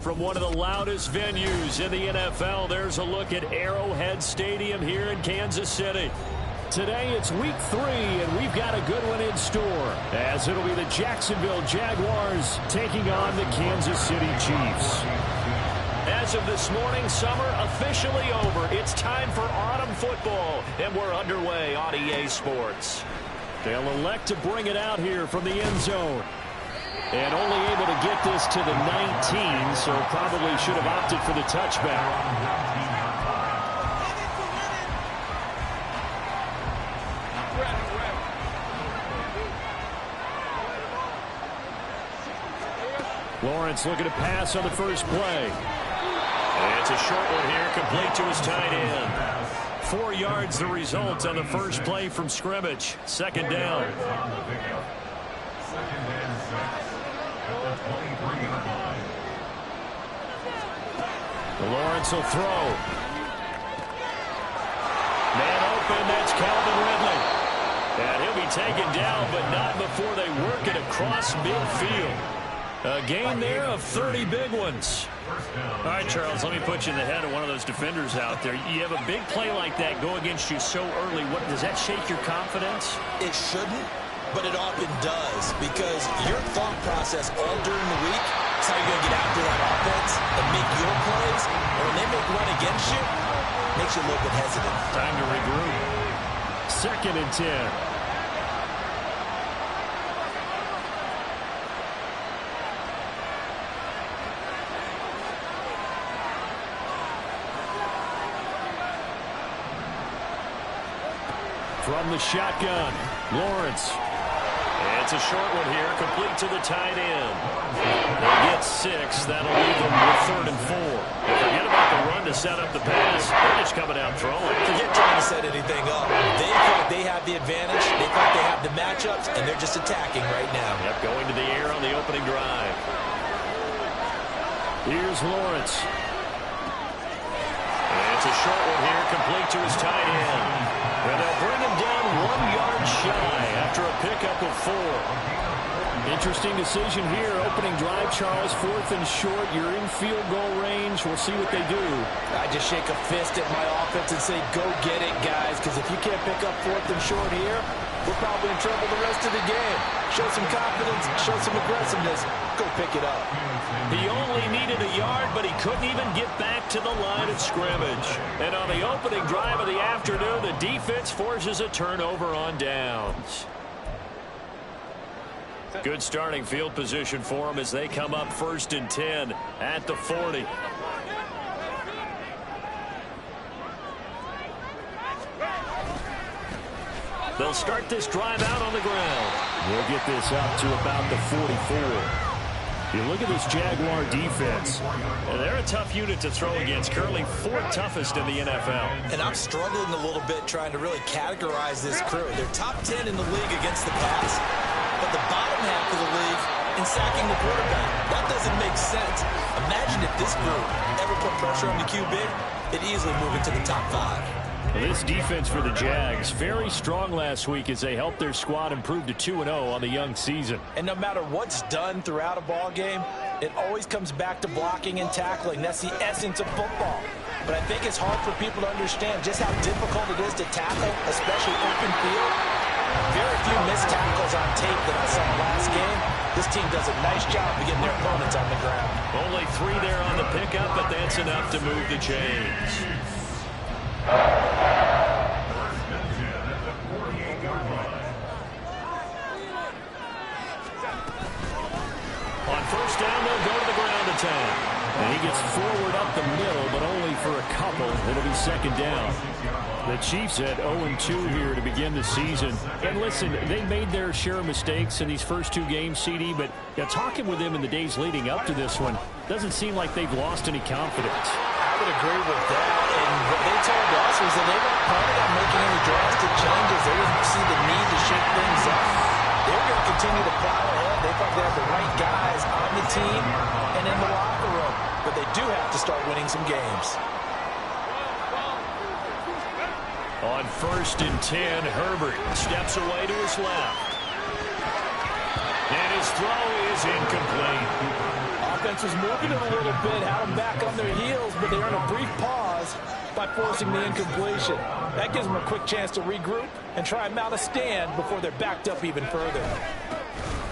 From one of the loudest venues in the NFL, there's a look at Arrowhead Stadium here in Kansas City. Today it's week 3, and we've got a good one in store, as it'll be the Jacksonville Jaguars taking on the Kansas City Chiefs. As of this morning, summer officially over. It's time for autumn football, and we're underway on EA Sports. They'll elect to bring it out here from the end zone. And only able to get this to the 19, so probably should have opted for the touchback. Lawrence looking to pass on the first play. And it's a short one here, complete to his tight end. 4 yards the result on the first play from scrimmage. Second down. Lawrence will throw. Man open, that's Calvin Ridley. And he'll be taken down, but not before they work it across midfield. A gain there of 30 big ones. All right, Charles, let me put you in the head of one of those defenders out there. You have a big play like that go against you so early. Does that shake your confidence? It shouldn't, but it often does, because your thought process all during the week is how you're going to get after that offense and make your plays. And when they make one against you, it makes you a little bit hesitant. Time to regroup. 2nd and 10. From the shotgun, Lawrence. And it's a short one here, complete to the tight end. They get 6. That'll leave them with 3rd and 4. And forget about the run to set up the pass. They're just coming out throwing. Forget trying to set anything up. They think they have the advantage. They think they have the matchups, and they're just attacking right now. Yep, going to the air on the opening drive. Here's Lawrence. And it's a short one here, complete to his tight end. And they'll bring him down 1 yard shy after a pickup of 4. Interesting decision here. Opening drive, Charles, 4th and short. You're in field goal range. We'll see what they do. I just shake a fist at my offense and say, go get it, guys, because if you can't pick up 4th and short here, we're probably in trouble the rest of the game. Show some confidence, show some aggressiveness. Go pick it up. He only needed a yard, but he couldn't even get back to the line of scrimmage. And on the opening drive of the afternoon, the defense forces a turnover on downs. Good starting field position for them as they come up 1st and 10 at the 40. They'll start this drive out on the ground. We'll get this up to about the 44. You look at this Jaguar defense. They're a tough unit to throw against. Currently 4th toughest in the NFL. And I'm struggling a little bit trying to really categorize this crew. They're top 10 in the league against the pass, but the bottom half of the league in sacking the quarterback. That doesn't make sense. Imagine if this group ever put pressure on the QB, it'd easily move into the top 5. This defense for the Jags, very strong last week as they helped their squad improve to 2-0 on the young season. And no matter what's done throughout a ball game, it always comes back to blocking and tackling. That's the essence of football. But I think it's hard for people to understand just how difficult it is to tackle, especially open field. Very few missed tackles on tape that I saw last game. This team does a nice job of getting their opponents on the ground. Only 3 there on the pickup, but that's enough to move the chains. On 1st down, they'll go to the ground attack. And he gets forward up the middle, but only for a couple. It'll be 2nd down. The Chiefs at 0-2 here to begin the season. And listen, they made their share of mistakes in these first 2 games, CD, but talking with them in the days leading up to this one, doesn't seem like they've lost any confidence. I would agree with that. And what they told us was that they weren't planning on making any drastic changes. They didn't see the need to shake things up. They were going to continue to plow ahead. They thought they had the right guys on the team and in the locker room. But they do have to start winning some games. On 1st and 10, Herbert steps away to his left. And his throw is incomplete. Offense was moving it a little bit, had them back on their heels, but they earned a brief pause by forcing the incompletion. That gives them a quick chance to regroup and try and mount a stand before they're backed up even further.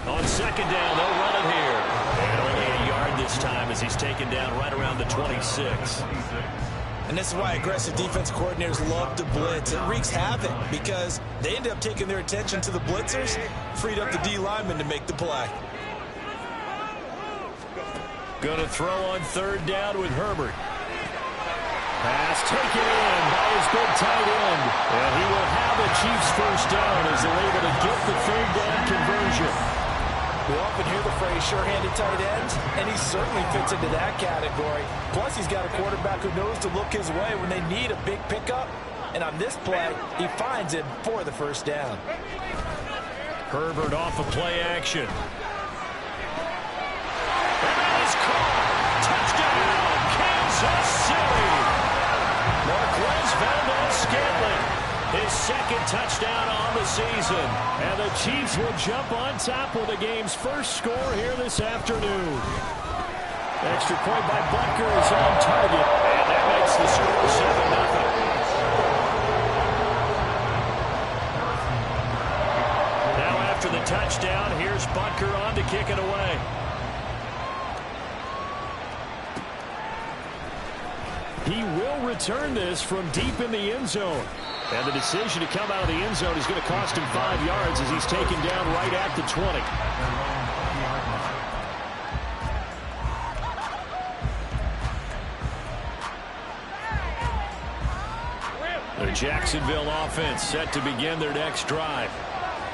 On 2nd down, they'll run it here. And only a yard this time as he's taken down right around the 26. And this is why aggressive defense coordinators love to blitz. It wreaks havoc because they end up taking their attention to the blitzers, freed up the D lineman to make the play. Going to throw on 3rd down with Herbert. Pass taken in by his big tight end. And he will have a Chiefs 1st down as they're able to get the 3rd down conversion. We often hear the phrase sure-handed tight ends, and he certainly fits into that category. Plus, he's got a quarterback who knows to look his way when they need a big pickup. And on this play, he finds it for the 1st down. Herbert off of play action. And that is caught. Touchdown, Kansas City. Marquez Valdes-Scantling, his 2nd touchdown on the season. And the Chiefs will jump on top with the game's 1st score here this afternoon. Extra point by Butker is on target. And that makes the score 7-0. Now after the touchdown, here's Butker on to kick it away. He will return this from deep in the end zone. And the decision to come out of the end zone is going to cost him 5 yards as he's taken down right at the 20. The Jacksonville offense set to begin their next drive.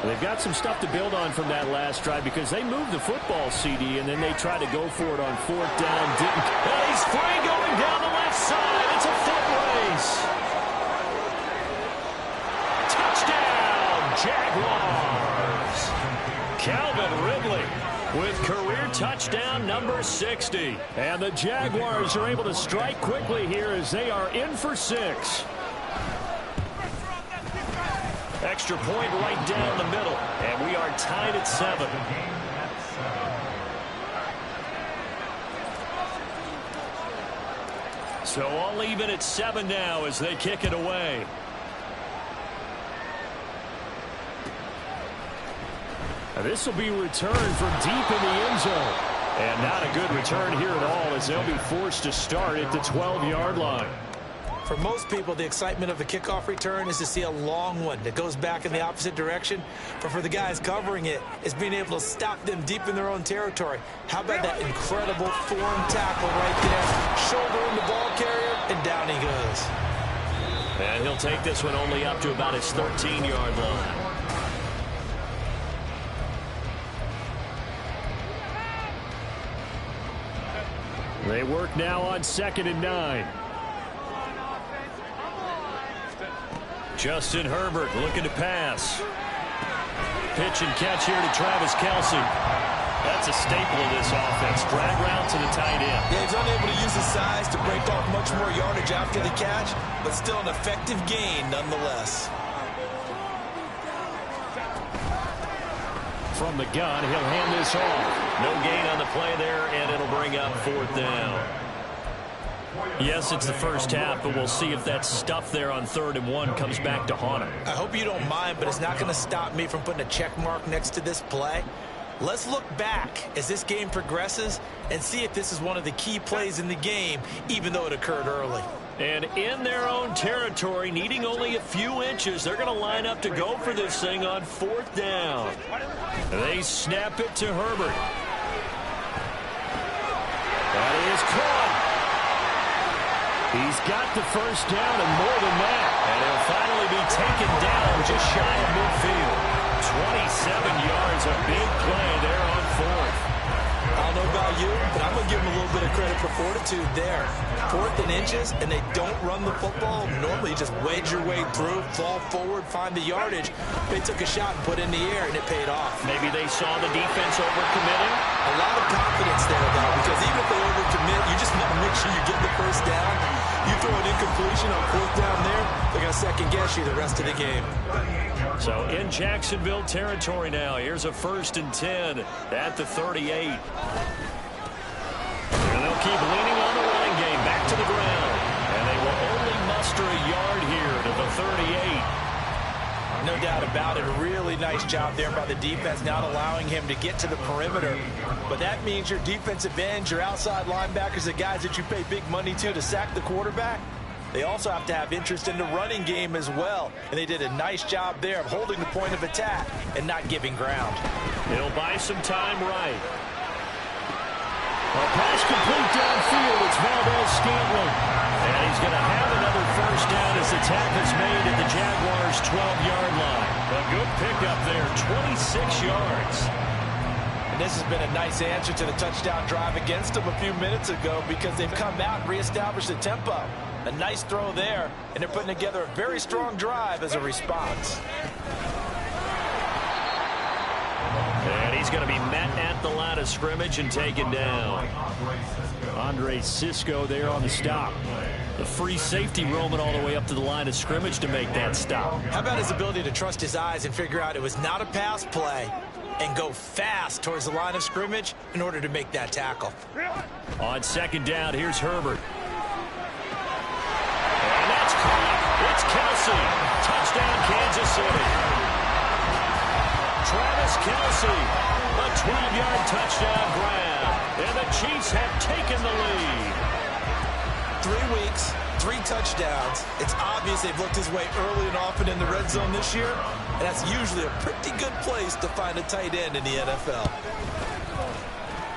They've got some stuff to build on from that last drive because they moved the football, CD, and then they tried to go for it on 4th down. Didn't. And he's free going down the left side. It's a foot race. Touchdown, Jaguars. Calvin Ridley with career touchdown number 60. And the Jaguars are able to strike quickly here as they are in for 6. Extra point right down the middle. And we are tied at 7. So all even at 7 now as they kick it away. Now this will be returned from deep in the end zone. And not a good return here at all as they'll be forced to start at the 12-yard line. For most people, the excitement of the kickoff return is to see a long one that goes back in the opposite direction. But for the guys covering it, it's being able to stop them deep in their own territory. How about that incredible form tackle right there? Shoulder in the ball carrier, and down he goes. And he'll take this one only up to about his 13-yard line. They work now on 2nd and 9. Justin Herbert looking to pass. Pitch and catch here to Travis Kelce. That's a staple of this offense. Drag route to the tight end. Yeah, he's unable to use his size to break off much more yardage after the catch, but still an effective gain nonetheless. From the gun, he'll hand this off. No gain on the play there, and it'll bring up 4th down. Yes, it's the first half, but we'll see if that stuff there on 3rd and 1 comes back to haunt him. I hope you don't mind, but it's not going to stop me from putting a check mark next to this play. Let's look back as this game progresses and see if this is one of the key plays in the game, even though it occurred early. And in their own territory, needing only a few inches, they're going to line up to go for this thing on 4th down. They snap it to Herbert. That is caught. He's got the 1st down and more than that. And he'll finally be taken down just shy of midfield. 27 yards, a big play there on 4th. I don't know about you, but I'm going to give him a little little bit of credit for fortitude there. 4th and inches, and they don't run the football. Normally, you just wedge your way through, fall forward, find the yardage. They took a shot and put it in the air, and it paid off. Maybe they saw the defense overcommitting. A lot of confidence there, though, because even if they overcommit, you just want to make sure you get the first down. You throw an incompletion on 4th down there, they're going to second-guess you the rest of the game. So in Jacksonville territory now. Here's a 1st and 10 at the 38. And they'll keep leaning on the running game back to the ground. And they will only muster a yard here to the 38. No doubt about it. A really nice job there by the defense, not allowing him to get to the perimeter. But that means your defensive ends, your outside linebackers, the guys that you pay big money to sack the quarterback, they also have to have interest in the running game as well. And they did a nice job there of holding the point of attack and not giving ground. He'll buy some time right. A pass complete downfield. It's Valdez-Scantling. And he's going to have another first down as the tackle's made at the Jaguars' 12-yard line. A good pickup there, 26 yards. And this has been a nice answer to the touchdown drive against them a few minutes ago because they've come out and reestablished the tempo. A nice throw there, and they're putting together a very strong drive as a response. And he's going to be met at the line of scrimmage and taken down. Andre Cisco there on the stop. The free safety roaming all the way up to the line of scrimmage to make that stop. How about his ability to trust his eyes and figure out it was not a pass play and go fast towards the line of scrimmage in order to make that tackle. On 2nd down, here's Herbert. And that's caught. It's Kelce. Touchdown, Kansas City. Travis Kelce, a 12-yard touchdown grab. And the Chiefs have taken the lead. 3 weeks, 3 touchdowns. It's obvious they've looked his way early and often in the red zone this year, and that's usually a pretty good place to find a tight end in the NFL.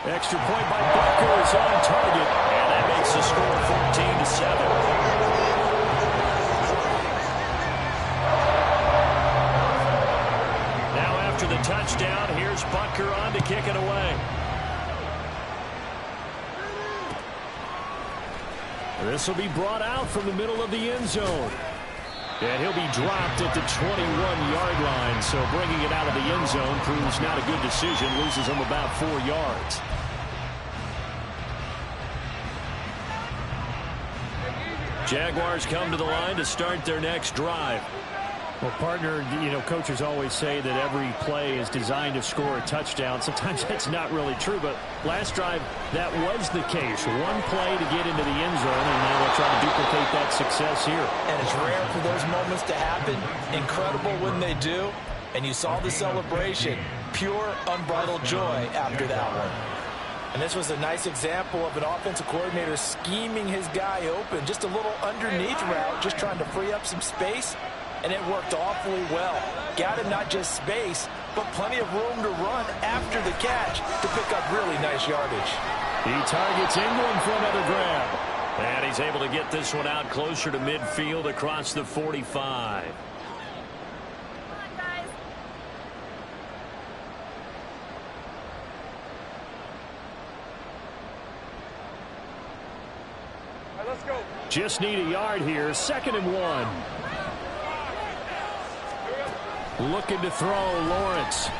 Extra point by Butker is on target, and that makes the score 14-7. Now after the touchdown, here's Butker on to kick it away. This will be brought out from the middle of the end zone. And he'll be dropped at the 21-yard line. So bringing it out of the end zone proves not a good decision. Loses him about 4 yards. Jaguars come to the line to start their next drive. Well, partner, coaches always say that every play is designed to score a touchdown. Sometimes that's not really true, but last drive, that was the case. One play to get into the end zone, and now they'll try to duplicate that success here. And it's rare for those moments to happen. Incredible when they do. And you saw the celebration. Pure, unbridled joy after that one. And this was a nice example of an offensive coordinator scheming his guy open. Just a little underneath route, just trying to free up some space. And it worked awfully well. Got him not just space, but plenty of room to run after the catch to pick up really nice yardage. He targets Ingram for another grab. And he's able to get this one out closer to midfield across the 45. All right, let's go. Just need a yard here. 2nd and 1. Looking to throw, Lawrence. He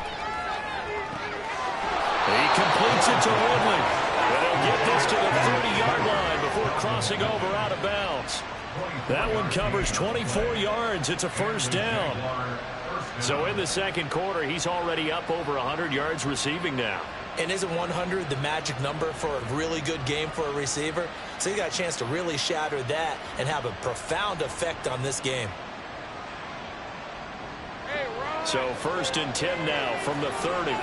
completes it to Ridley. And he'll get this to the 30-yard line before crossing over out of bounds. That one covers 24 yards. It's a first down. So in the 2nd quarter, he's already up over 100 yards receiving now. And isn't 100 the magic number for a really good game for a receiver? So you got a chance to really shatter that and have a profound effect on this game. So 1st and 10 now from the 30.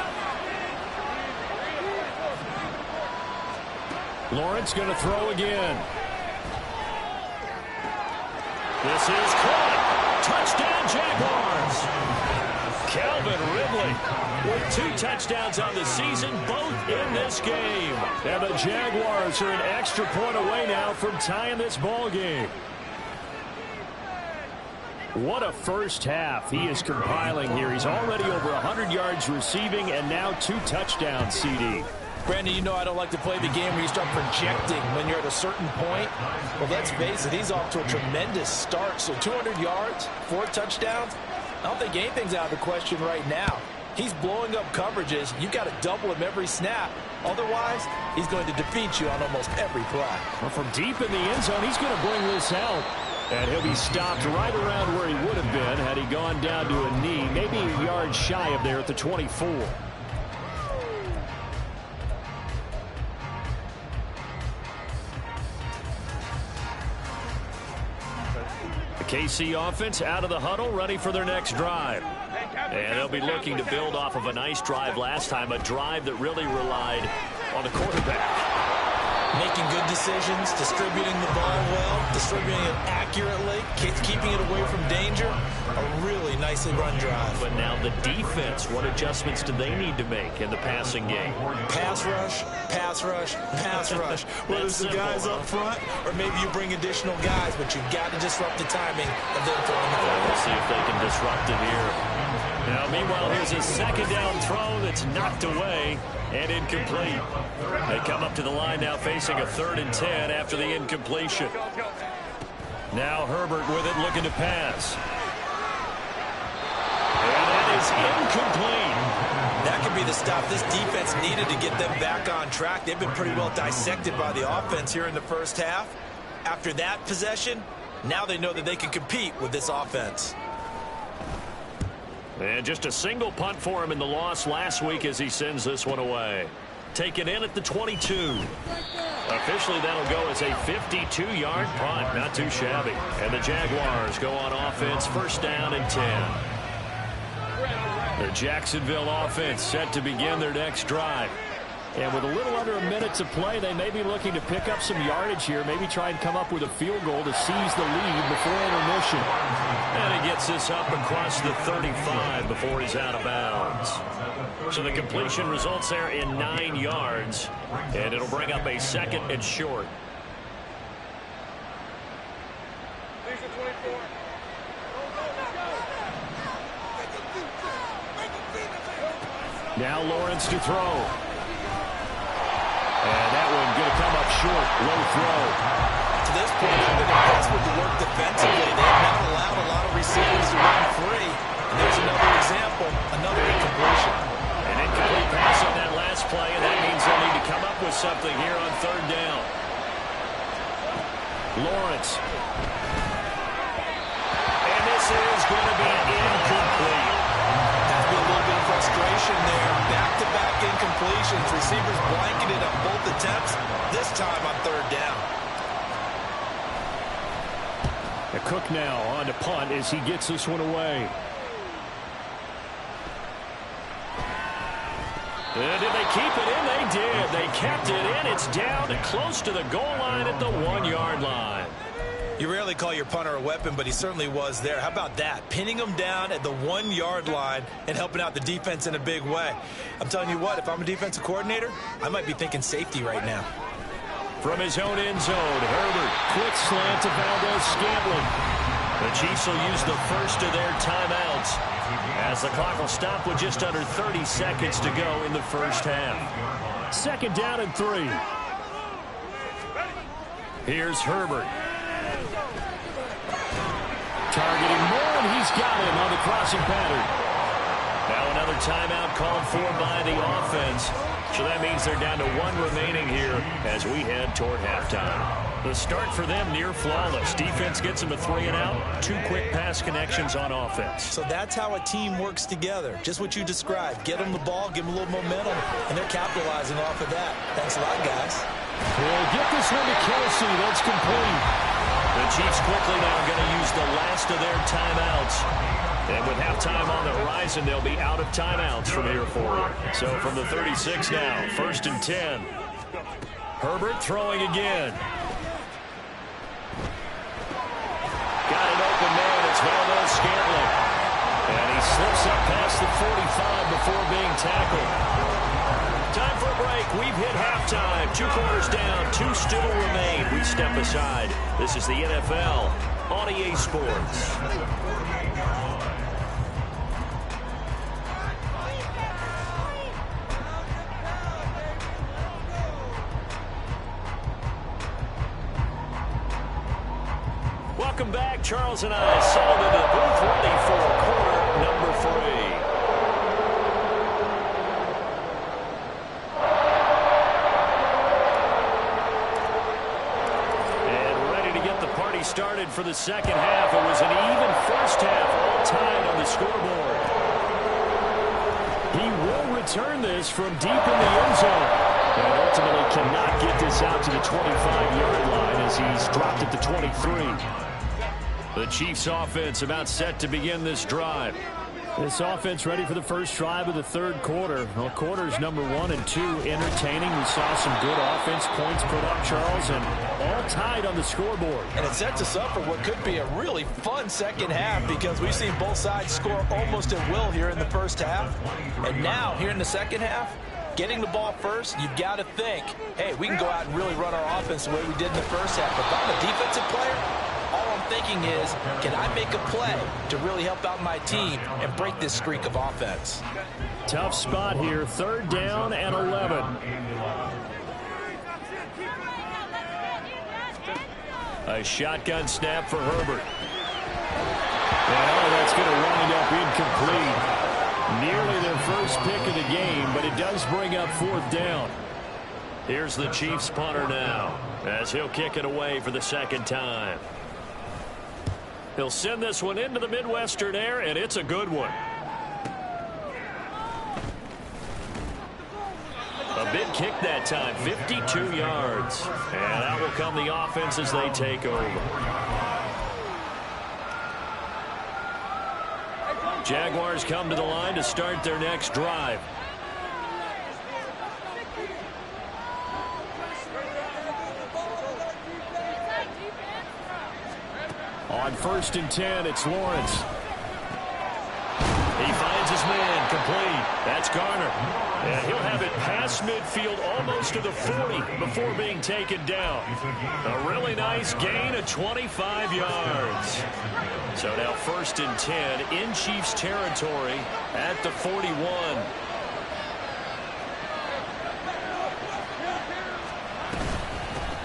Lawrence going to throw again. This is caught. Touchdown Jaguars. Calvin Ridley with 2 touchdowns on the season, both in this game. And the Jaguars are an extra point away now from tying this ball game. What a first half he is compiling here. He's already over 100 yards receiving and now 2 touchdowns, CD. Brandon, you know I don't like to play the game where you start projecting when you're at a certain point. Well, let's face it, he's off to a tremendous start. So 200 yards, 4 touchdowns. I don't think anything's out of the question right now. He's blowing up coverages. You've got to double him every snap. Otherwise, he's going to defeat you on almost every play. Well, from deep in the end zone, he's going to bring this out. And he'll be stopped right around where he would have been had he gone down to a knee, maybe a yard shy of there at the 24. The KC offense out of the huddle, ready for their next drive. And they'll be looking to build off of a nice drive last time, a drive that really relied on the quarterback. Making good decisions, distributing the ball well, distributing it accurately, keeping it away from danger. A really nicely run drive. But now the defense, what adjustments do they need to make in the passing game? Pass rush, pass rush, pass rush. Whether it's the guys up front or maybe you bring additional guys, but you've got to disrupt the timing of them throwing the ball. We'll see if they can disrupt it here. Now, meanwhile, here's a second down throw that's knocked away and incomplete. They come up to the line now facing a 3rd and 10 after the incompletion. Now Herbert with it, looking to pass. And that is incomplete. That could be the stop this defense needed to get them back on track. They've been pretty well dissected by the offense here in the first half. After that possession, now they know that they can compete with this offense. And just a single punt for him in the loss last week as he sends this one away. Taken in at the 22. Officially, that'll go as a 52-yard punt. Not too shabby. And the Jaguars go on offense, 1st down and 10. The Jacksonville offense set to begin their next drive. And with a little under a minute to play, they may be looking to pick up some yardage here, maybe try and come up with a field goal to seize the lead before intermission. And he gets this up across the 35 before he's out of bounds. So the completion results there in 9 yards, and it'll bring up a 2nd and short. Now Lawrence to throw. And that one going to come up short. Low throw. To this point, they've been impressed with the work defensively. They have not allowed a lot of receivers to run free. And there's another example, another incompletion. An incomplete pass on that last play, and that means they'll need to come up with something here on 3rd down. Lawrence. And this is going to be incomplete. Has been a little bit of frustration there. Back-to-back incompletions. Receivers blanketed on both attempts. This time on 3rd down. Cook now on to punt as he gets this one away. Did they keep it in? They did. They kept it in. It's down and close to the goal line at the 1-yard line. You rarely call your punter a weapon, but he certainly was there. How about that? Pinning him down at the 1-yard line and helping out the defense in a big way. I'm telling you what, if I'm a defensive coordinator, I might be thinking safety right now. From his own end zone, Herbert, quick slant to Valdes-Scantling. The Chiefs will use the first of their timeouts as the clock will stop with just under 30 seconds to go in the first half. 2nd down and 3. Here's Herbert. Targeting Moore, and he's got him on the crossing pattern. Now another timeout called for by the offense. So that means they're down to 1 remaining here as we head toward halftime. The start for them near flawless. Defense gets them a 3-and-out. 2 quick pass connections on offense. So that's how a team works together. Just what you described. Get them the ball, give them a little momentum, and they're capitalizing off of that. Thanks a lot, guys. We'll get this one to Kelsey. That's complete. The Chiefs quickly now going to use the last of their timeouts. And with halftime on the horizon, they'll be out of timeouts from here forward. So from the 36 now, 1st and 10. Herbert throwing again. Got an open man. It's Valdes-Scantling. And he slips up past the 45 before being tackled. Time for a break. We've hit halftime. 2 quarters down. 2 still remain. We step aside. This is the NFL on EA Sports. Welcome back. Charles and I settled into the booth ready for quarter number 3. And ready to get the party started for the second half. It was an even first half, all tied on the scoreboard. He will return this from deep in the end zone. And ultimately cannot get this out to the 25-yard line as he's dropped at the 23. The Chiefs offense about set to begin this drive. This offense ready for the first drive of the third quarter. Well, quarters number 1 and 2 entertaining. We saw some good offense points put up, Charles, and all tied on the scoreboard. And it sets us up for what could be a really fun second half because we've seen both sides score almost at will here in the first half. And now, here in the second half, getting the ball first, you've got to think, hey, we can go out and really run our offense the way we did in the first half. But if I'm a defensive player, all I'm thinking is, can I make a play to really help out my team and break this streak of offense? Tough spot here, 3rd down and 11. A shotgun snap for Herbert. Well, that's going to wind up incomplete. Nearly their first pick of the game, but it does bring up 4th down. Here's the Chiefs punter now, as he'll kick it away for the second time. He'll send this one into the Midwestern air, and it's a good one. A big kick that time, 52 yards. And out will come the offense as they take over. Jaguars come to the line to start their next drive. On 1st and 10, it's Lawrence. He finds his man, complete. That's Garner. And he'll have it past midfield almost to the 40 before being taken down. A really nice gain of 25 yards. So now 1st and 10 in Chiefs territory at the 41.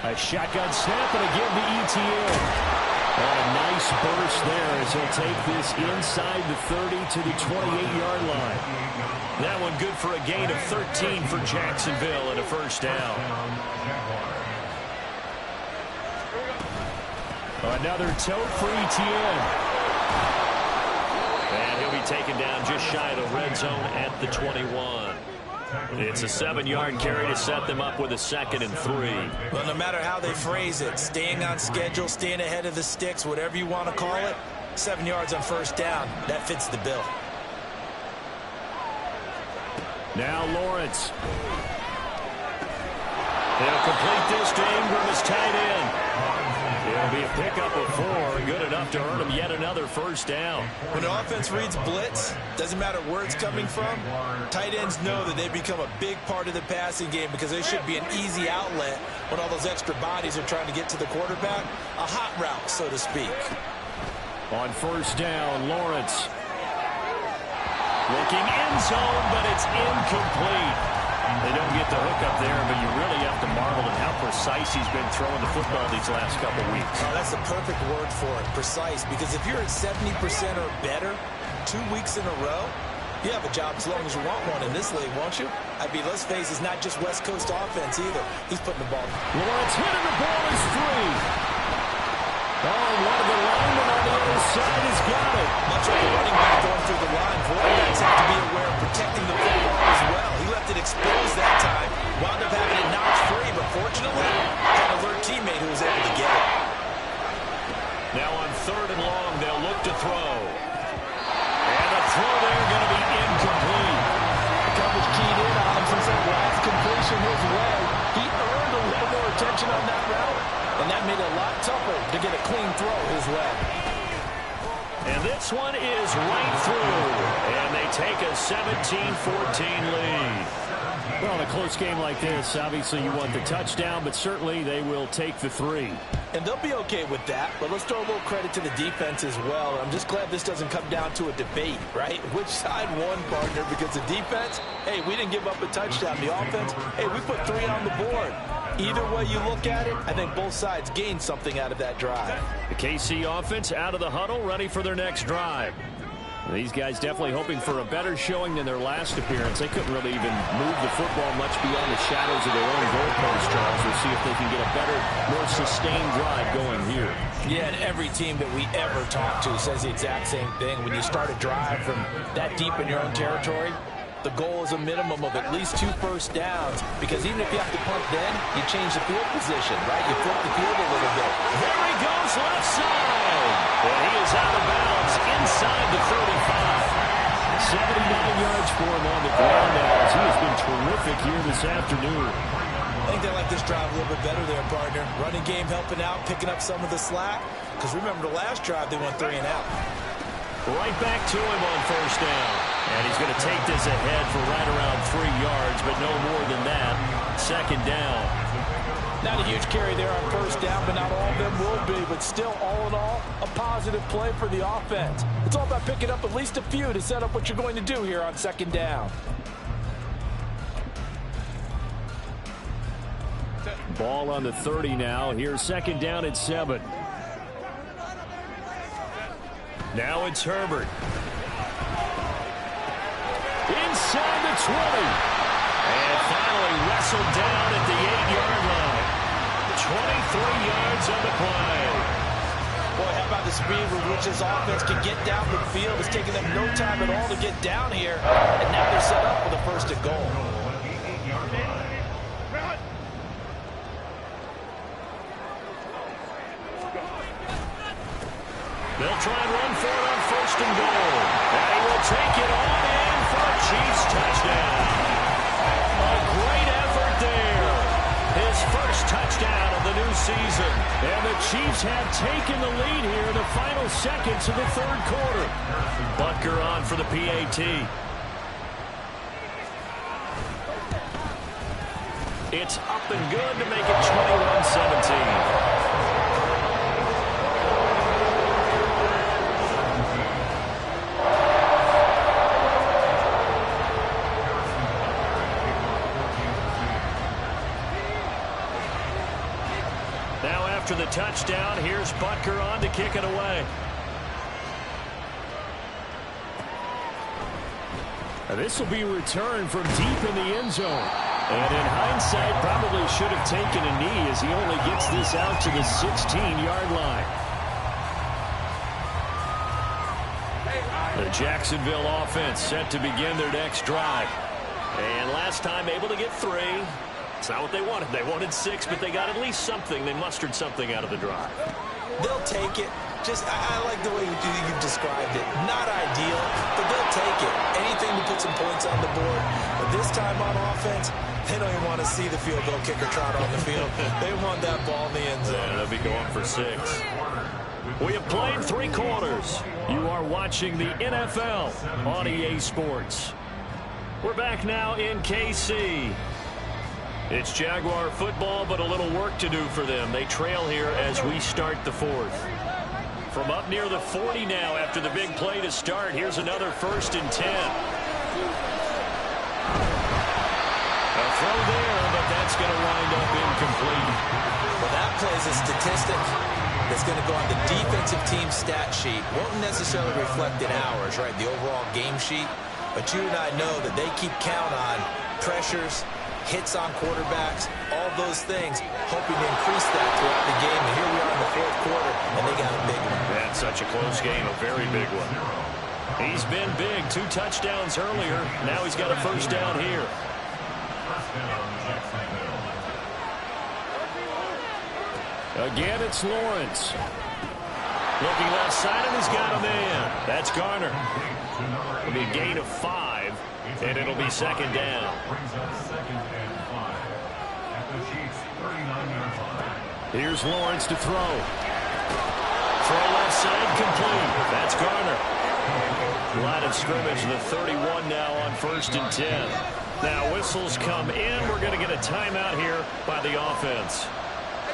A shotgun snap and again the ETN. And a nice burst there as he'll take this inside the 30 to the 28-yard line. That one good for a gain of 13 for Jacksonville and a first down. Another tote for ETN. And he'll be taken down just shy of the red zone at the 21. It's a 7-yard carry to set them up with a 2nd and 3. Well, no matter how they phrase it, staying on schedule, staying ahead of the sticks, whatever you want to call it, 7 yards on first down, that fits the bill. Now Lawrence. They'll complete this to Ingram as tight end. It'll be a pickup of 4, good enough to earn him yet another first down. When the offense reads blitz, doesn't matter where it's coming from, tight ends know that they become a big part of the passing game because they should be an easy outlet when all those extra bodies are trying to get to the quarterback. A hot route, so to speak. On first down, Lawrence. Looking end zone, but it's incomplete. They don't get the hook up there, but you really have to marvel at how precise he's been throwing the football these last couple weeks. Oh, that's the perfect word for it, precise, because if you're at 70% or better 2 weeks in a row, you have a job as long as you want one in this league, won't you? I mean, let's face it, it's not just West Coast offense either. He's putting the ball. Lawrence hitting the ball is 3. Oh, and one of the linemen on the other side has got it. Much like a running back going through the line, quarterbacks have to be aware of protecting the football as well. He left it exposed that time, wound up having it knocked free, but fortunately, had an alert teammate who was able to get it. Now on 3rd and long, they'll look to throw. And the throw there going to be incomplete. The coverage keyed in on him since that last completion his way. He earned a little more attention on that route, and that made it a lot tougher to get a clean throw his way. And this one is right through. And they take a 17-14 lead. Well, in a close game like this, obviously you want the touchdown, but certainly they will take the 3. And they'll be okay with that, but let's throw a little credit to the defense as well. I'm just glad this doesn't come down to a debate, right? Which side won, partner? Because the defense, hey, we didn't give up a touchdown. The offense, hey, we put 3 on the board. Either way you look at it, I think both sides gained something out of that drive. The KC offense out of the huddle, ready for their next drive. These guys definitely hoping for a better showing than their last appearance. They couldn't really even move the football much beyond the shadows of their own goalpost, Charles. We'll see if they can get a better, more sustained drive going here. Yeah, and every team that we ever talk to says the exact same thing. When you start a drive from that deep in your own territory, the goal is a minimum of at least 2 first downs, because even if you have to punt then, you change the field position, right? You flip the field a little bit. There he goes, left side. And he is out of bounds inside the 35. 79 yards for him on the ground now, as he has been terrific here this afternoon. I think they like this drive a little bit better there, partner. Running game helping out, picking up some of the slack. Because remember, the last drive, they went 3 and out. Right back to him on first down. And he's going to take this ahead for right around 3 yards, but no more than that. Second down. Not a huge carry there on first down, but not all of them will be. But still, all in all, a positive play for the offense. It's all about picking up at least a few to set up what you're going to do here on second down. Ball on the 30 now. Here's second down at 7. Now it's Herbert. Inside the 20. And finally wrestled down at the 8-yard line. 23 yards on the play. Boy, how about the speed with which this offense can get down the field? It's taking them no time at all to get down here. And now they're set up for the first and goal. They'll try and run for it on first and goal. And he will take it on in for a Chiefs touchdown. A great effort there. His first touchdown of the new season. And the Chiefs have taken the lead here in the final seconds of the third quarter. Butker on for the PAT. It's up and good to make it 21-17. After the touchdown, here's Butker on to kick it away. This will be returned from deep in the end zone. And in hindsight, probably should have taken a knee as he only gets this out to the 16-yard line. The Jacksonville offense set to begin their next drive. And last time able to get 3. It's not what they wanted. They wanted 6, but they got at least something. They mustered something out of the drive. They'll take it. I like the way you described it. Not ideal, but they'll take it. Anything to put some points on the board. But this time on offense, they don't even want to see the field goal kicker trot on the field. They want that ball in the end zone. Yeah, they'll be going for 6. We have played 3 quarters. You are watching the NFL on EA Sports. We're back now in KC. It's Jaguar football, but a little work to do for them. They trail here as we start the 4th. From up near the 40 now after the big play to start. Here's another 1st and 10. A throw there, but that's going to wind up incomplete. Well, that plays a statistic that's going to go on the defensive team stat sheet. Won't necessarily reflect in ours, right, the overall game sheet. But you and I know that they keep count on pressures, hits on quarterbacks, all those things, hoping to increase that throughout the game. And here we are in the 4th quarter, and they got a big one. That's such a close game, a very big one. He's been big, 2 touchdowns earlier. Now he's got a first down here. Again, it's Lawrence. Looking left side, and he's got a man. That's Garner. It'll be a gain of 5, and it'll be second down. Here's Lawrence to throw. Throw left side, complete. That's Garner. Line of scrimmage, the 31 now on 1st and 10. Now whistles come in. We're going to get a timeout here by the offense.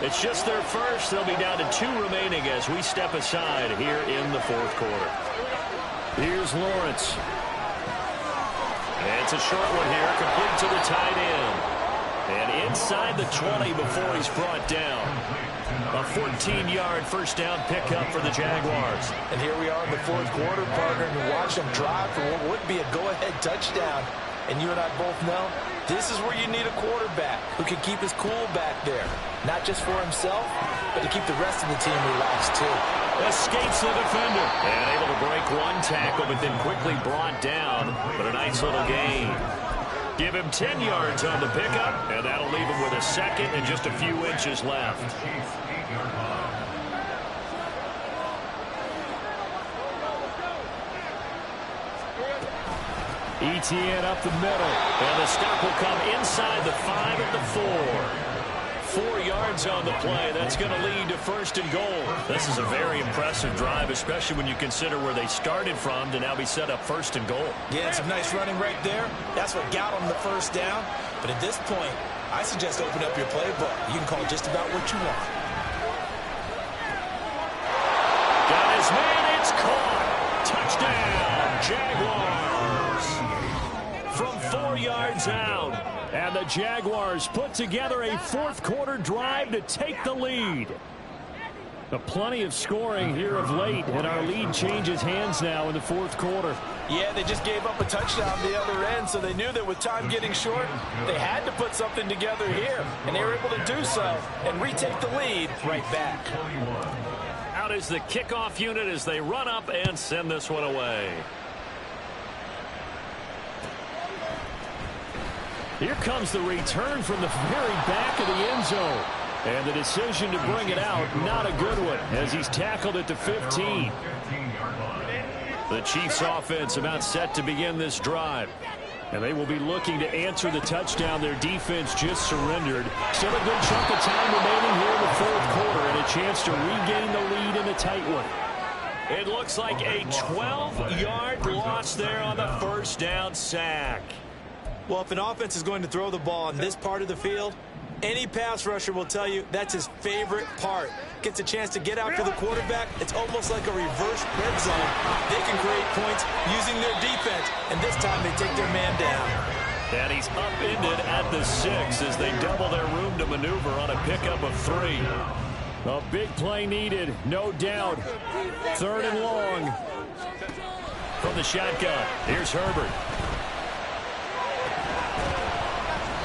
It's just their first. They'll be down to 2 remaining as we step aside here in the 4th quarter. Here's Lawrence. And it's a short one here, complete to the tight end. And inside the 20 before he's brought down. A 14-yard first down pickup for the Jaguars. And here we are in the fourth quarter, partner, and watch them drive for what would be a go-ahead touchdown. And you and I both know this is where you need a quarterback who can keep his cool back there. Not just for himself, but to keep the rest of the team relaxed too. Escapes the defender. And able to break one tackle, but then quickly brought down. But a nice little gain. Give him 10 yards on the pickup, and that'll leave him with a second and just a few inches left. Etienne up the middle, and the stop will come inside the 5 at the 4. 4 yards on the play. That's going to lead to first and goal. This is a very impressive drive, especially when you consider where they started from to now be set up first and goal. Yeah, some nice running right there. That's what got them the first down. But at this point, I suggest open up your playbook. You can call just about what you want. Got his man. It's caught. Touchdown, Jaguars. From 4 yards out. And the Jaguars put together a fourth quarter drive to take the lead. Plenty of scoring here of late, and our lead changes hands now in the fourth quarter. Yeah, they just gave up a touchdown the other end, so they knew that with time getting short, they had to put something together here, and they were able to do so and retake the lead right back. Out is the kickoff unit as they run up and send this one away. Here comes the return from the very back of the end zone. And the decision to bring it out, not a good one, as he's tackled at the 15. The Chiefs offense about set to begin this drive. And they will be looking to answer the touchdown their defense just surrendered. Still a good chunk of time remaining here in the fourth quarter, and a chance to regain the lead in a tight one. It looks like a 12-yard loss there on the first down sack. Well, if an offense is going to throw the ball on this part of the field, any pass rusher will tell you that's his favorite part. Gets a chance to get out to the quarterback. It's almost like a reverse red zone. They can create points using their defense, and this time they take their man down. And he's upended at the 6 as they double their room to maneuver on a pickup of 3. A big play needed, no doubt. Third and long. From the shotgun, here's Herbert.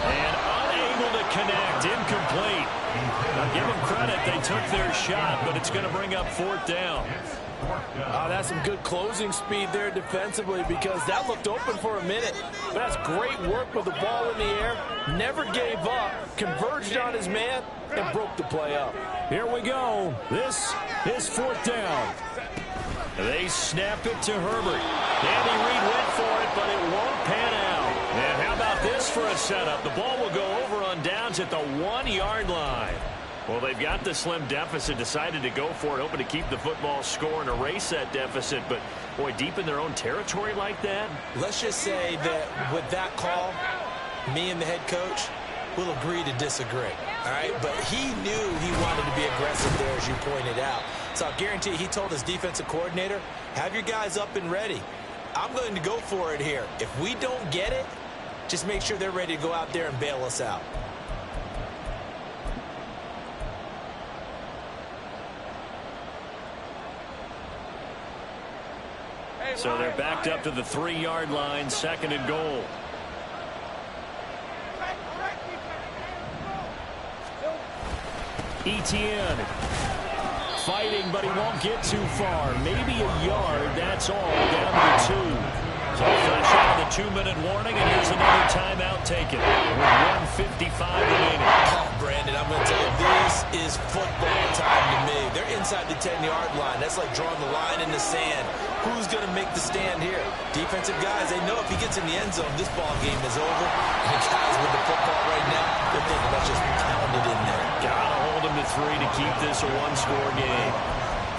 And unable to connect, incomplete. Now give them credit, they took their shot, but it's going to bring up fourth down. That's some good closing speed there defensively, because that looked open for a minute. But that's great work with the ball in the air. Never gave up, converged on his man, and broke the play up. Here we go. This is fourth down. They snap it to Herbert. Andy Reid went for it, but it won't pan out. And how about this for a setup? The ball will go over on downs at the 1-yard line. Well, they've got the slim deficit, decided to go for it, hoping to keep the football score and erase that deficit. But, boy, deep in their own territory like that? Let's just say that with that call, me and the head coach will agree to disagree. All right? But he knew he wanted to be aggressive there, as you pointed out. So I'll guarantee you, he told his defensive coordinator, have your guys up and ready. I'm going to go for it here. If we don't get it, just make sure they're ready to go out there and bail us out. So they're backed up to the 3-yard line, second and goal. Etienne fighting, but he won't get too far. Maybe a yard, that's all, down to 2. So fresh out of the 2-minute warning, and here's another timeout taken with 1:55 remaining. Oh, Brandon, I'm going to tell you, this is football time to me. They're inside the 10-yard line. That's like drawing the line in the sand. Who's going to make the stand here? Defensive guys, they know if he gets in the end zone, this ball game is over. And the guys with the football right now, they're thinking, let's just pound it in there. Gotta hold him to 3 to keep this a 1-score game.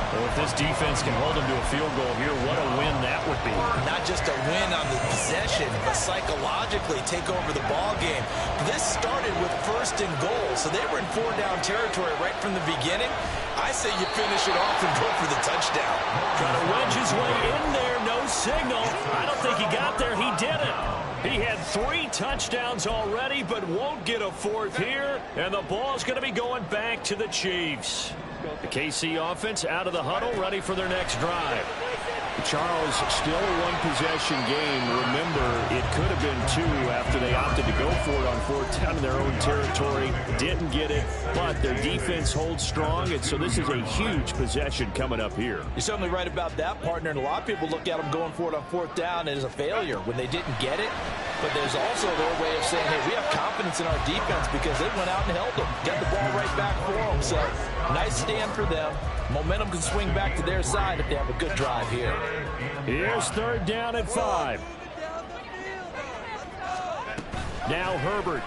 Well, if this defense can hold him to a field goal here, what a win that would be. Not just a win on the possession, but psychologically take over the ball game. This started with first and goal, so they were in 4-down territory right from the beginning. I say you finish it off and go for the touchdown. Trying to wedge his way in there. No signal. I don't think he got there. He didn't. He had 3 touchdowns already, but won't get a 4th here. And the ball's going to be going back to the Chiefs. The KC offense out of the huddle, ready for their next drive. Charles, still a one-possession game. Remember, it could have been 2 after they opted to go for it on 4th down in their own territory. Didn't get it, but their defense holds strong, and so this is a huge possession coming up here. You're certainly right about that, partner, and a lot of people look at them going for it on 4th down as a failure when they didn't get it. But there's also their way of saying, hey, we have confidence in our defense because they went out and held them. Got the ball right back for them. So, nice stand for them. Momentum can swing back to their side if they have a good drive here. Here's 3rd down and 5. Now Herbert.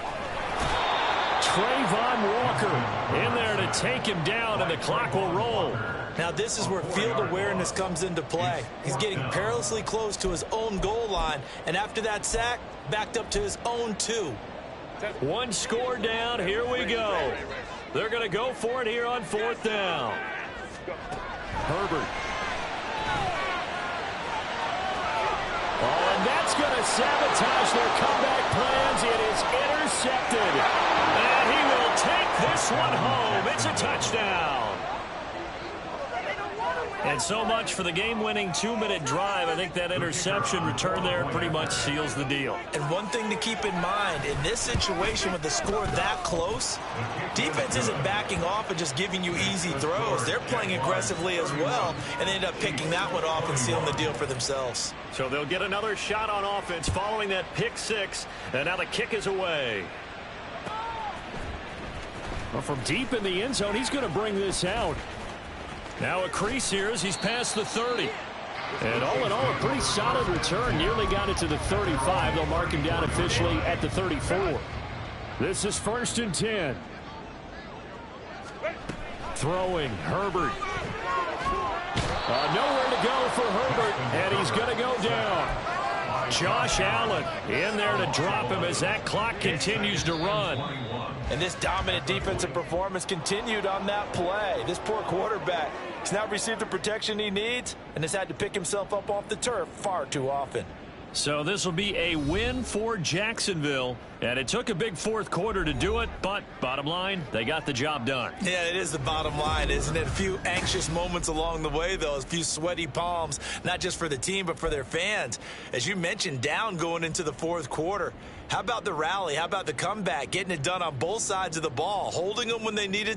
Trayvon Walker in there to take him down, and the clock will roll. Now this is where field awareness comes into play. He's getting perilously close to his own goal line, and after that sack, backed up to his own 2. 1 score down. Here we go. They're going to go for it here on 4th down. Herbert. Oh, and that's going to sabotage their comeback plans. It is intercepted. And he will take this one home. It's a touchdown. And so much for the game-winning 2-minute drive. I think that interception return there pretty much seals the deal. And one thing to keep in mind, in this situation with the score that close, defense isn't backing off and just giving you easy throws. They're playing aggressively as well, and they end up picking that one off and sealing the deal for themselves. So they'll get another shot on offense following that pick 6, and now the kick is away. Well, from deep in the end zone, he's going to bring this out. Now a crease here as he's past the 30. And all in all, a pretty solid return. Nearly got it to the 35. They'll mark him down officially at the 34. This is 1st and 10. Throwing, Herbert. Nowhere to go for Herbert, and he's going to go down. Josh Allen in there to drop him as that clock continues to run. And this dominant defensive performance continued on that play. This poor quarterback has not received the protection he needs and has had to pick himself up off the turf far too often. So this will be a win for Jacksonville. And it took a big 4th quarter to do it, but bottom line, they got the job done. Yeah, it is the bottom line, isn't it? A few anxious moments along the way, though. A few sweaty palms, not just for the team, but for their fans. As you mentioned, down going into the 4th quarter. How about the rally? How about the comeback? Getting it done on both sides of the ball, holding them when they needed